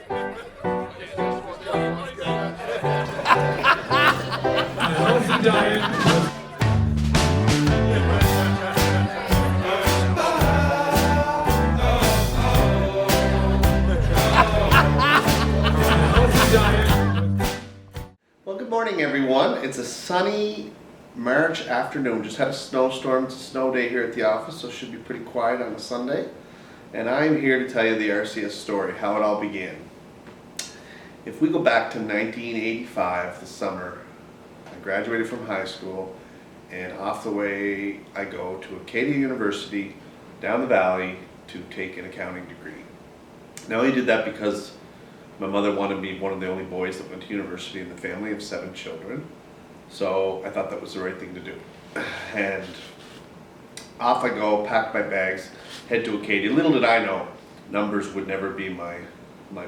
Healthy diet. Well, good morning, everyone. It's a sunny March afternoon. Just had a snowstorm. It's a snow day here at the office, so it should be pretty quiet on a Sunday. And I'm here to tell you the RCS story, how it all began. If we go back to 1985, the summer, I graduated from high school, and off the way I go to Acadia University down the valley to take an accounting degree. Now, I did that because my mother wanted me one of the only boys that went to university in the family of 7 children. So I thought that was the right thing to do. And off I go, pack my bags, head to Acadia. Little did I know, numbers would never be my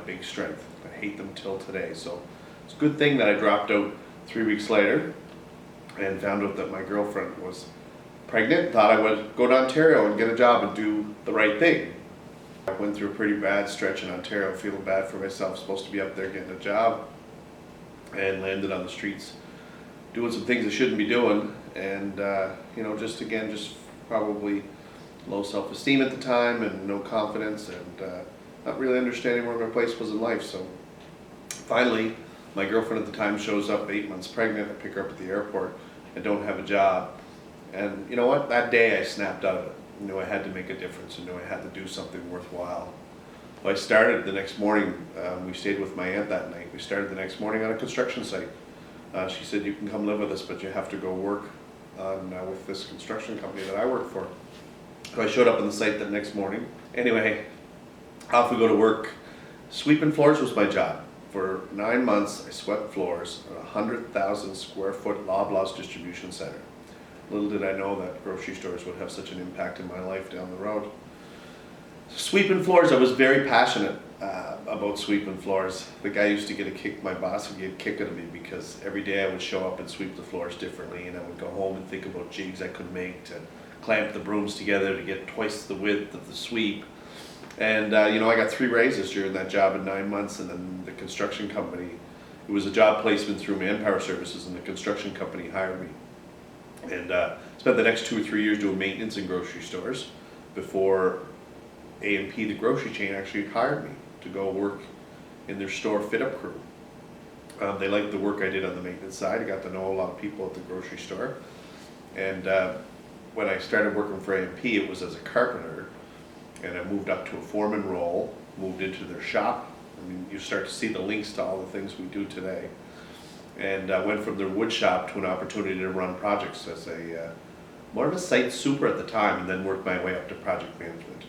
big strength. I hate them till today. So it's a good thing that I dropped out 3 weeks later and found out that my girlfriend was pregnant. Thought I would go to Ontario and get a job and do the right thing. I went through a pretty bad stretch in Ontario, feeling bad for myself, supposed to be up there getting a job, and landed on the streets doing some things I shouldn't be doing, and just probably low self-esteem at the time and no confidence, and not really understanding where my place was in life. So finally, my girlfriend at the time shows up 8 months pregnant. I pick her up at the airport. I don't have a job, and you know what? That day I snapped out of it. I knew I had to make a difference. I knew I had to do something worthwhile. Well, I started the next morning. We stayed with my aunt that night. We started the next morning on a construction site. She said, "You can come live with us, but you have to go work with this construction company that I work for." So I showed up on the site that next morning. Anyway, off we go to work. Sweeping floors was my job. For 9 months, I swept floors at a 100,000 square foot Loblaws distribution center. Little did I know that grocery stores would have such an impact in my life down the road. Sweeping floors, I was very passionate about sweeping floors. The guy used to get a kick, my boss would get a kick out of me, because every day I would show up and sweep the floors differently, and I would go home and think about jigs I could make to clamp the brooms together to get twice the width of the sweep. And I got 3 raises during that job in 9 months, and then the construction company, it was a job placement through Manpower Services, and the construction company hired me. And spent the next 2 or 3 years doing maintenance in grocery stores before A&P, the grocery chain, actually hired me to go work in their store fit-up crew. They liked the work I did on the maintenance side. I got to know a lot of people at the grocery store. And when I started working for A&P, it was as a carpenter, and I moved up to a foreman role, moved into their shop. I mean, you start to see the links to all the things we do today. And went from their wood shop to an opportunity to run projects as more of a site super at the time, and then worked my way up to project management.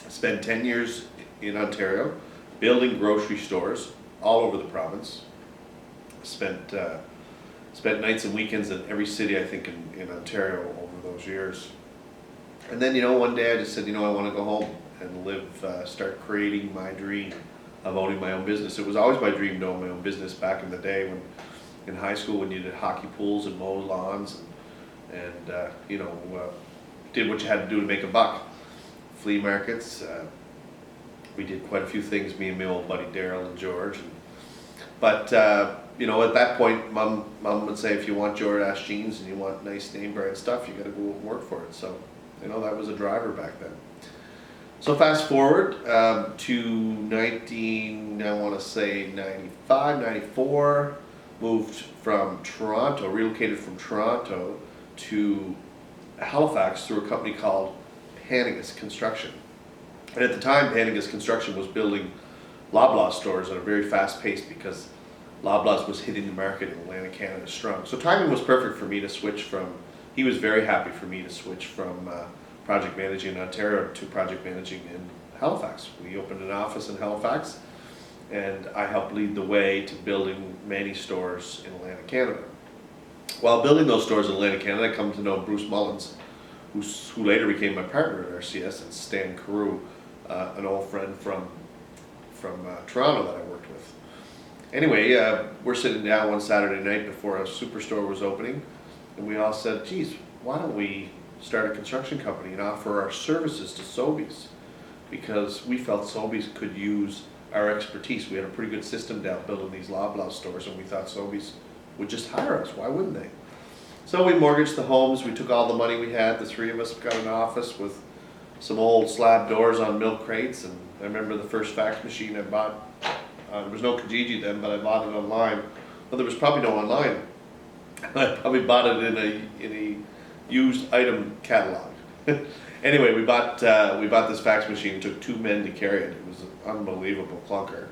I spent 10 years in Ontario building grocery stores all over the province. Spent nights and weekends in every city, I think, in Ontario over those years. And then one day I just said, I want to go home and start creating my dream of owning my own business. It was always my dream to own my own business back in the day, when in high school, when you did hockey pools and mowed lawns and did what you had to do to make a buck. Flea markets. We did quite a few things, me and my old buddy Daryl and George. But at that point, Mom would say, if you want Jordache jeans and you want nice name brand stuff, you got to go and work for it. So that was a driver back then. So fast forward to 95, 94, moved from Toronto, relocated from Toronto to Halifax through a company called Panagus Construction. And at the time, Panagus Construction was building Loblaws stores at a very fast pace, because Loblaws was hitting the market in Atlantic Canada strong. So timing was perfect for me to switch from, he was very happy for me to switch from project managing in Ontario to project managing in Halifax. We opened an office in Halifax, and I helped lead the way to building many stores in Atlantic Canada. While building those stores in Atlantic Canada, I come to know Bruce Mullins, who later became my partner at RCS, and Stan Carew, an old friend from Toronto that I worked with. Anyway, we're sitting down one Saturday night before a superstore was opening, and we all said, geez, why don't we start a construction company and offer our services to Sobeys? Because we felt Sobeys could use our expertise. We had a pretty good system down building these Loblaw stores, and we thought Sobeys would just hire us. Why wouldn't they? So we mortgaged the homes. We took all the money we had. The three of us got an office with some old slab doors on milk crates, and I remember the first fax machine I bought. There was no Kijiji then, but I bought it online. Well, there was probably no online. I probably bought it in a used item catalog. Anyway, we bought this fax machine. It took 2 men to carry it. It was an unbelievable clunker.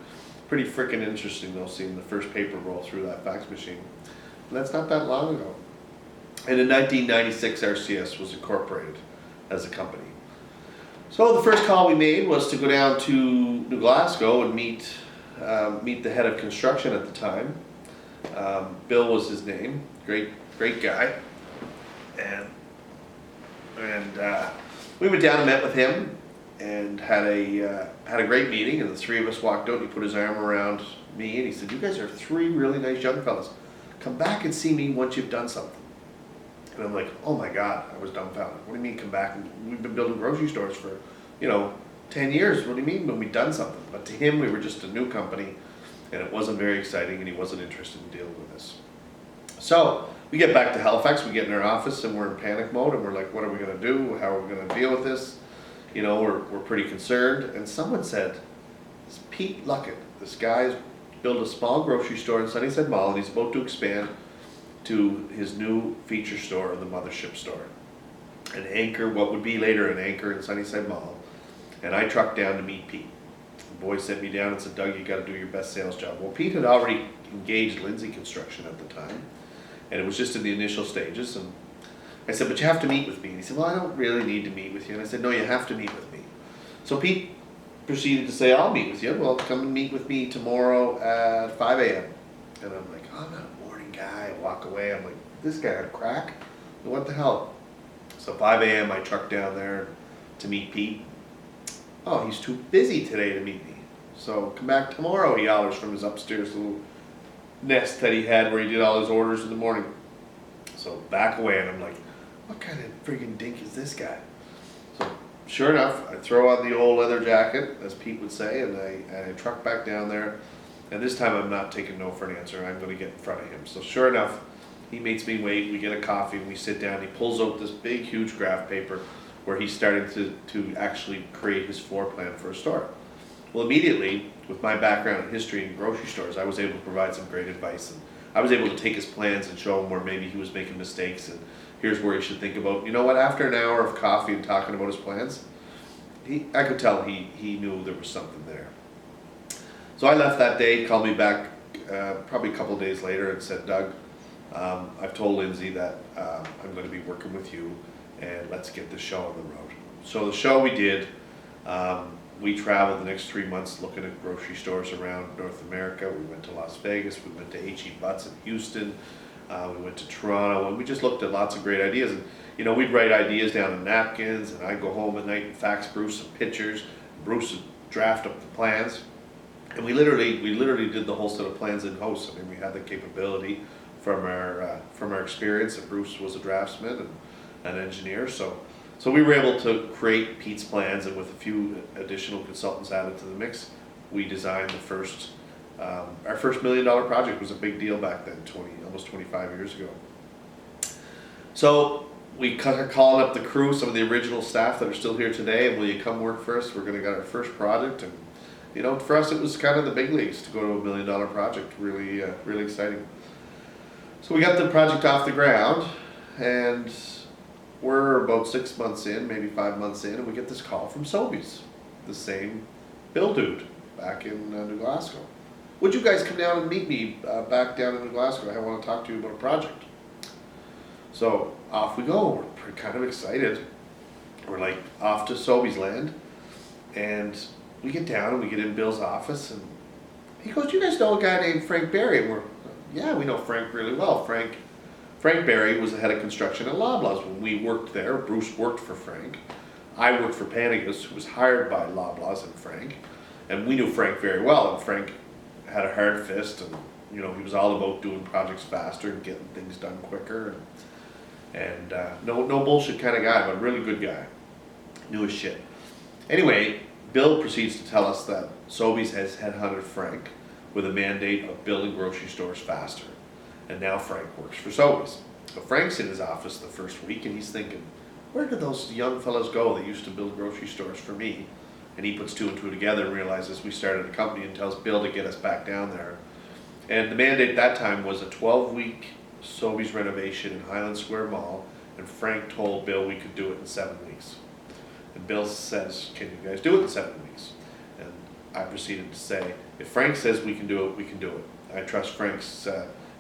Pretty freaking interesting though, seeing the first paper roll through that fax machine. And that's not that long ago. And in 1996, RCS was incorporated as a company. So the first call we made was to go down to New Glasgow and meet the head of construction at the time. Bill was his name. Great guy. And we went down and met with him and had a great meeting. And the three of us walked out. And he put his arm around me and he said, "You guys are 3 really nice young fellas. Come back and see me once you've done something." And I'm like, oh my God, I was dumbfounded. What do you mean come back? We've been building grocery stores for, 10 years. What do you mean when we've done something? But to him, we were just a new company and it wasn't very exciting and he wasn't interested in dealing with us. So we get back to Halifax, we get in our office and we're in panic mode and we're like, what are we gonna do? How are we gonna deal with this? We're pretty concerned. And someone said, it's Pete Luckett. This guy's built a small grocery store in Sunnyside Mall and he's about to expand to his new feature store, the Mothership store. An anchor, what would be later an anchor in Sunnyside Mall. And I trucked down to meet Pete. The boy sent me down and said, "Doug, you gotta do your best sales job." Well, Pete had already engaged Lindsay Construction at the time. And it was just in the initial stages. And I said, "But you have to meet with me." And he said, "Well, I don't really need to meet with you." And I said, "No, you have to meet with me." So Pete proceeded to say, "I'll meet with you. Well, come and meet with me tomorrow at 5 a.m. And I'm like, "Oh, I'm not a morning guy." I walk away. I'm like, this guy on crack? What the hell? So 5 a.m. I truck down there to meet Pete. "Oh, he's too busy today to meet me. So come back tomorrow," he hollers from his upstairs little nest that he had where he did all his orders in the morning. So back away and I'm like, what kind of friggin' dink is this guy? So sure enough, I throw on the old leather jacket, as Pete would say, and I truck back down there. And this time I'm not taking no for an answer. I'm going to get in front of him. So sure enough, he makes me wait. We get a coffee and we sit down. He pulls out this big, huge graph paper where he's starting to actually create his floor plan for a store. Well, immediately, with my background in history and grocery stores, I was able to provide some great advice. And I was able to take his plans and show him where maybe he was making mistakes and here's where he should think about. You know what, after an hour of coffee and talking about his plans, I could tell he knew there was something there. So I left that day, called me back probably a couple of days later and said, "Doug, I've told Lindsay that I'm going to be working with you and let's get the show on the road." So the show we did, we traveled the next 3 months looking at grocery stores around North America. We went to Las Vegas, we went to H.E. Butts in Houston, we went to Toronto, and we just looked at lots of great ideas. And we'd write ideas down on napkins, and I'd go home at night and fax Bruce some pictures. Bruce would draft up the plans. And we literally did the whole set of plans in-house. I mean, we had the capability from our experience, and Bruce was a draftsman and an engineer. So we were able to create Pete's plans, and with a few additional consultants added to the mix, we designed the first, our first $1 million project. Was a big deal back then, almost 25 years ago. So we are calling up the crew, some of the original staff that are still here today, and will you come work for us? We're going to get our first project. And for us, it was kind of the big leagues to go to a $1 million project. Really, really exciting. So we got the project off the ground, and we're about 6 months in, maybe 5 months in, and we get this call from Sobeys, the same Bill dude back in New Glasgow. "Would you guys come down and meet me back down in New Glasgow? I want to talk to you about a project." So off we go. We're kind of excited. We're like off to Sobeys land, and we get down and we get in Bill's office, and he goes, "Do you guys know a guy named Frank Berry?" And we're, "Yeah, we know Frank really well." Frank Berry was the head of construction at Loblaws when we worked there. Bruce worked for Frank. I worked for Panagas, who was hired by Loblaws and Frank. And we knew Frank very well, and Frank had a hard fist, and he was all about doing projects faster and getting things done quicker. And no bullshit kind of guy, but a really good guy. Knew his shit. Anyway, Bill proceeds to tell us that Sobeys has headhunted Frank with a mandate of building grocery stores faster. And now Frank works for Sobeys. So Frank's in his office the first week and he's thinking, where did those young fellas go that used to build grocery stores for me? And he puts two and two together and realizes we started a company and tells Bill to get us back down there. And the mandate at that time was a 12-week Sobeys renovation in Highland Square Mall, and Frank told Bill we could do it in 7 weeks. And Bill says, can you guys do it in 7 weeks? And I proceeded to say, if Frank says we can do it, we can do it. I trust Frank's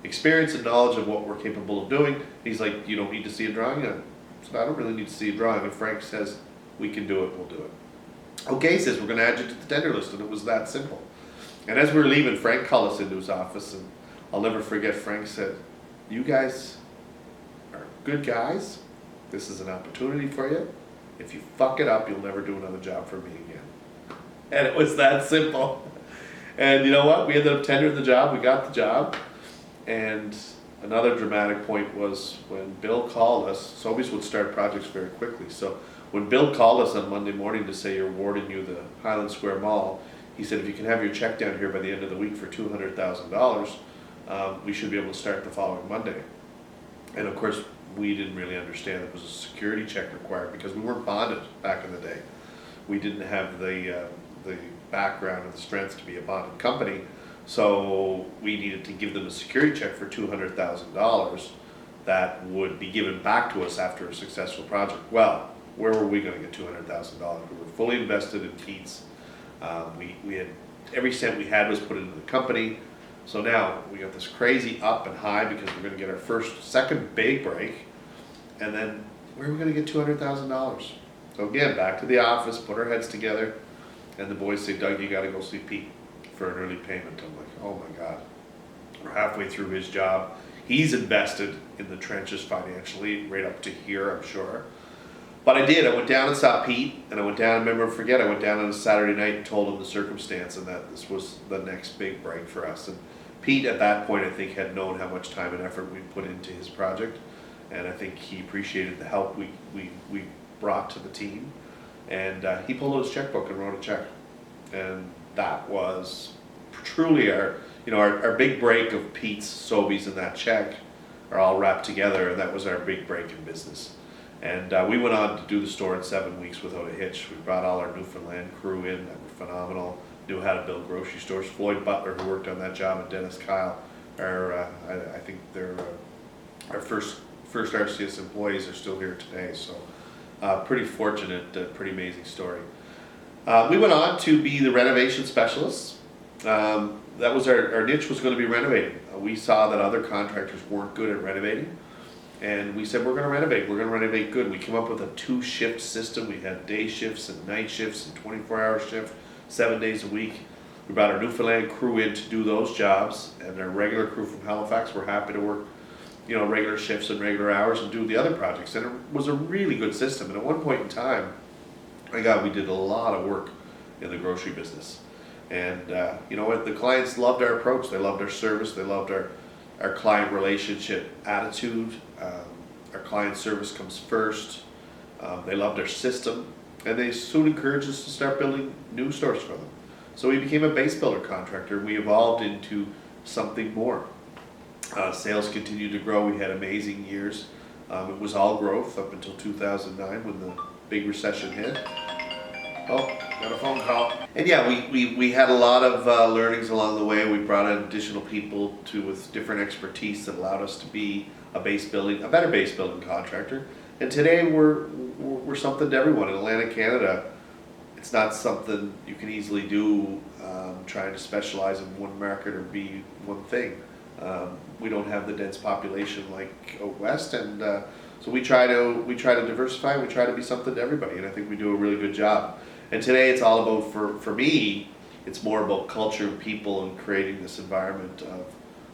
experience and knowledge of what we're capable of doing. He's like, you don't need to see a drawing? I said, I don't really need to see a drawing. If Frank says we can do it, we'll do it. Okay, he says, we're going to add you to the tender list, and it was that simple. And as we were leaving, Frank called us into his office, and I'll never forget, Frank said, you guys are good guys. This is an opportunity for you. If you fuck it up, you'll never do another job for me again. And it was that simple. And you know what? We ended up tendering the job. We got the job. And another dramatic point was when Bill called us, Sobeys would start projects very quickly. So when Bill called us on Monday morning to say you're awarding you the Highland Square Mall, he said, if you can have your check down here by the end of the week for $200,000, we should be able to start the following Monday. And of course, we didn't really understand it was a security check required because we weren't bonded back in the day. We didn't have the background and the strength to be a bonded company, so we needed to give them a security check for $200,000 that would be given back to us after a successful project. Well, where were we going to get $200,000? We were fully invested in Pete's. We had every cent we had was put into the company. So now we got this crazy up and high because we're going to get our second big break, and then where are we going to get $200,000? So again, back to the office, put our heads together, and the boys say, Doug, you got to go see Pete for an early payment. I'm like, oh my God. We're halfway through his job. He's invested in the trenches financially, right up to here, I'm sure. But I did. I went down and saw Pete, and I went down, I went down on a Saturday night and told him the circumstance and that this was the next big break for us. And Pete, at that point, I think had known how much time and effort we put into his project, and I think he appreciated the help we brought to the team. And he pulled out his checkbook and wrote a check. And that was truly our big break of Pete's, Sobeys, and that check are all wrapped together, and that was our big break in business. And we went on to do the store in 7 weeks without a hitch. We brought all our Newfoundland crew in that were phenomenal, knew how to build grocery stores. Floyd Butler, who worked on that job, and Dennis Kyle are, I think they're our first RCS employees are still here today. So pretty fortunate, pretty amazing story. We went on to be the renovation specialists. That was our niche, was going to be renovating. We saw that other contractors weren't good at renovating. And we said, we're going to renovate good. We came up with a 2-shift system. We had day shifts and night shifts and 24-hour shift, 7 days a week. We brought our Newfoundland crew in to do those jobs, and our regular crew from Halifax were happy to work, regular shifts and regular hours and do the other projects. And it was a really good system. And at one point in time, my God, we did a lot of work in the grocery business. And you know what? The clients loved our approach. They loved our service. They loved our client relationship attitude. Our client service comes first. They loved our system, and they soon encouraged us to start building new stores for them. So we became a base builder contractor. We evolved into something more. Sales continued to grow. We had amazing years. It was all growth up until 2009 when the big recession hit. Oh, got a phone call. And yeah, we had a lot of learnings along the way. We brought in additional people with different expertise that allowed us to be a better base building contractor. And today we're something to everyone. In Atlantic Canada, it's not something you can easily do, trying to specialize in one market or be one thing. We don't have the dense population like out west, and so we try to diversify. And we try to be something to everybody, and I think we do a really good job. And today it's all about, for me, it's more about culture and people and creating this environment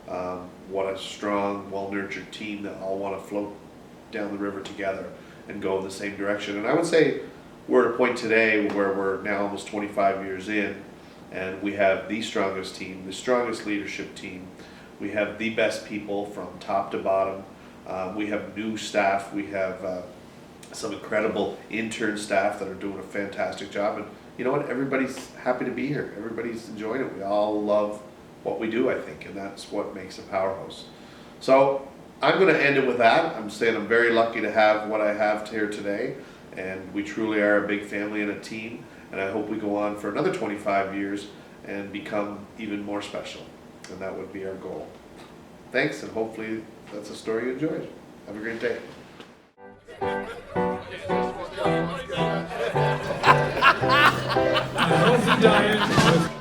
of what a strong, well-nurtured team that all want to float down the river together and go in the same direction. And I would say we're at a point today where we're now almost 25 years in, and we have the strongest team, the strongest leadership team. We have the best people from top to bottom. We have new staff. We have some incredible intern staff that are doing a fantastic job. And you know what, everybody's happy to be here. Everybody's enjoying it. We all love what we do, I think, and that's what makes a powerhouse. So I'm going to end it with that. I'm saying I'm very lucky to have what I have here today, and we truly are a big family and a team, and I hope we go on for another 25 years and become even more special, and that would be our goal. Thanks, and hopefully that's a story you enjoyed. Have a great day. A healthy diet with